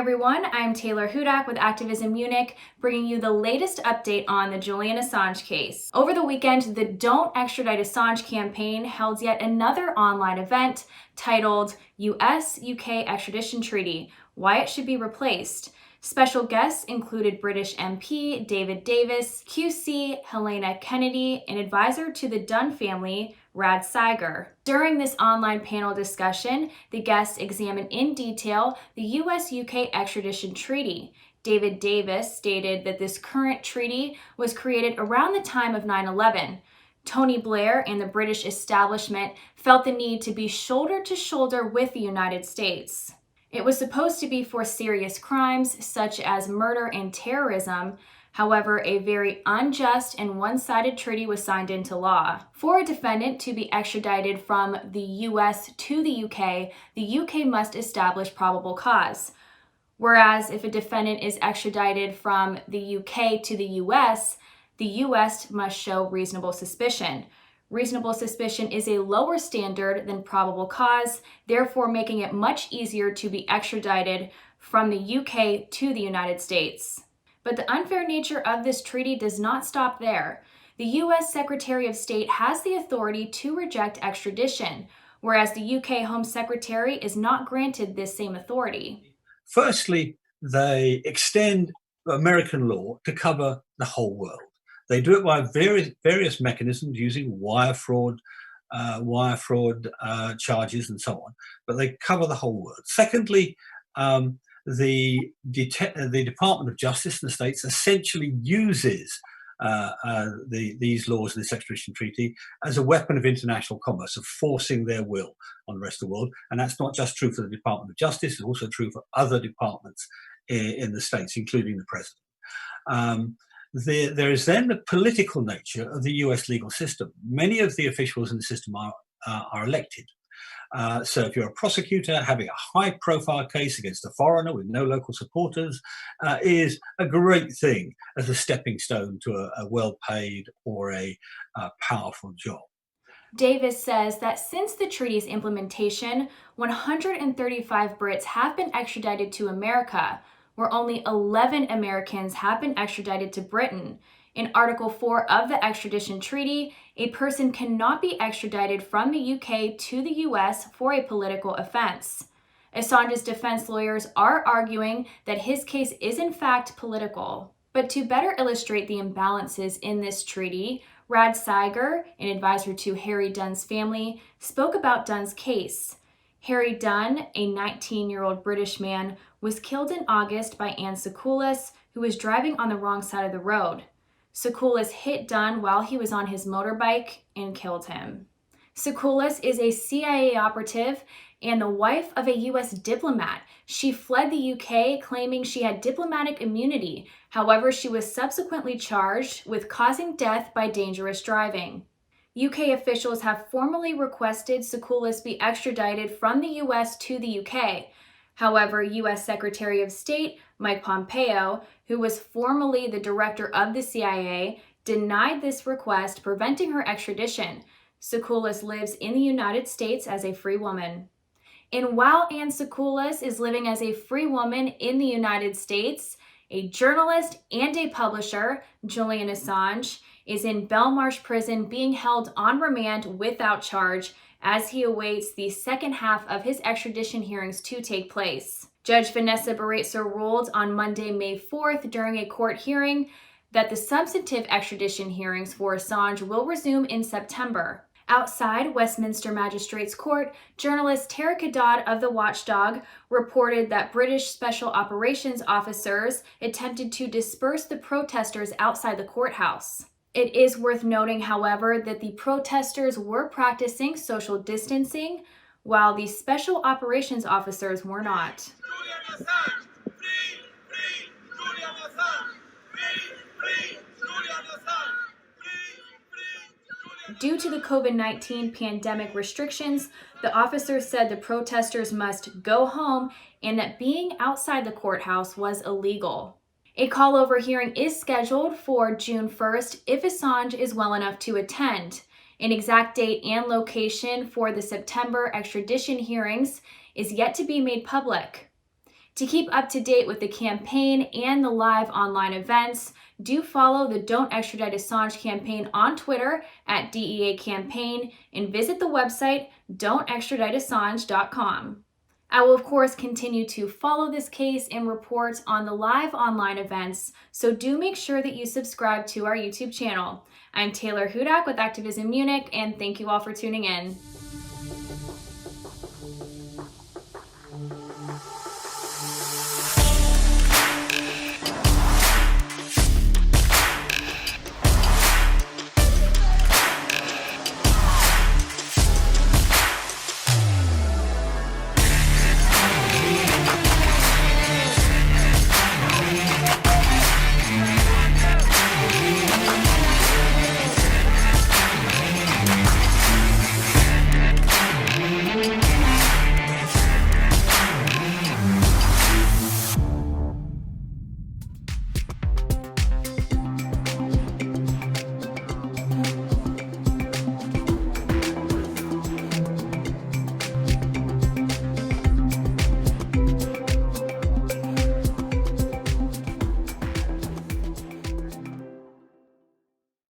everyone, I'm Taylor Hudak with acTVism Munich, bringing you the latest update on the Julian Assange case. Over the weekend, the Don't Extradite Assange campaign held yet another online event titled US-UK Extradition Treaty, Why It Should Be Replaced. Special guests included British MP David Davis, QC Helena Kennedy, and advisor to the Dunn family, Rad Seiger. During this online panel discussion, the guests examined in detail the US-UK extradition treaty. David Davis stated that this current treaty was created around the time of 9/11. Tony Blair and the British establishment felt the need to be shoulder to shoulder with the United States. It was supposed to be for serious crimes such as murder and terrorism. However, a very unjust and one-sided treaty was signed into law. For a defendant to be extradited from the US to the UK must establish probable cause. Whereas if a defendant is extradited from the UK to the US must show reasonable suspicion. Reasonable suspicion is a lower standard than probable cause, therefore making it much easier to be extradited from the UK to the United States. But the unfair nature of this treaty does not stop there. The US Secretary of State has the authority to reject extradition, whereas the UK Home Secretary is not granted this same authority. Firstly, they extend American law to cover the whole world. They do it by various mechanisms using wire fraud charges and so on, but they cover the whole world. Secondly, the Department of Justice in the States essentially uses these laws in this extradition treaty as a weapon of international commerce, of forcing their will on the rest of the world. And that's not just true for the Department of Justice, it's also true for other departments in the States, including the President. There is then the political nature of the US legal system. Many of the officials in the system are elected. So if you're a prosecutor, having a high-profile case against a foreigner with no local supporters is a great thing as a stepping stone to a well-paid or a powerful job. Davis says that since the treaty's implementation, 135 Brits have been extradited to America, where only 11 Americans have been extradited to Britain. In Article 4 of the extradition treaty, a person cannot be extradited from the UK to the US for a political offense. Assange's defense lawyers are arguing that his case is in fact political. But to better illustrate the imbalances in this treaty, Rad Seiger, an advisor to Harry Dunn's family, spoke about Dunn's case. Harry Dunn, a 19-year-old British man, was killed in August by Anne Sekulis, who was driving on the wrong side of the road. Sekulis hit Dunn while he was on his motorbike and killed him. Sekulis is a CIA operative and the wife of a US diplomat. She fled the UK claiming she had diplomatic immunity. However, she was subsequently charged with causing death by dangerous driving. UK officials have formally requested Sekulis be extradited from the US to the UK. However, US Secretary of State Mike Pompeo, who was formerly the director of the CIA, denied this request, preventing her extradition. Sekulis lives in the United States as a free woman. And while Anne Sekulis is living as a free woman in the United States, a journalist and a publisher, Julian Assange, is in Belmarsh prison being held on remand without charge as he awaits the second half of his extradition hearings to take place. Judge Vanessa Baretzer ruled on Monday, May 4th, during a court hearing, that the substantive extradition hearings for Assange will resume in September. Outside Westminster Magistrates Court, journalist Tara Kadad of The Watchdog reported that British Special Operations officers attempted to disperse the protesters outside the courthouse. It is worth noting, however, that the protesters were practicing social distancing, while the Special Operations officers were not. Julian Assange! Free! Free! Julian Assange! Free! Free! Julian Assange! Free! Free! Due to the COVID-19 pandemic restrictions, the officers said the protesters must go home and that being outside the courthouse was illegal. A call-over hearing is scheduled for June 1st if Assange is well enough to attend. An exact date and location for the September extradition hearings is yet to be made public. To keep up to date with the campaign and the live online events, do follow the Don't Extradite Assange campaign on Twitter at DEA Campaign and visit the website don'textraditeassange.com. I will, of course, continue to follow this case and report on the live online events, so do make sure that you subscribe to our YouTube channel. I'm Taylor Hudak with acTVism Munich, and thank you all for tuning in.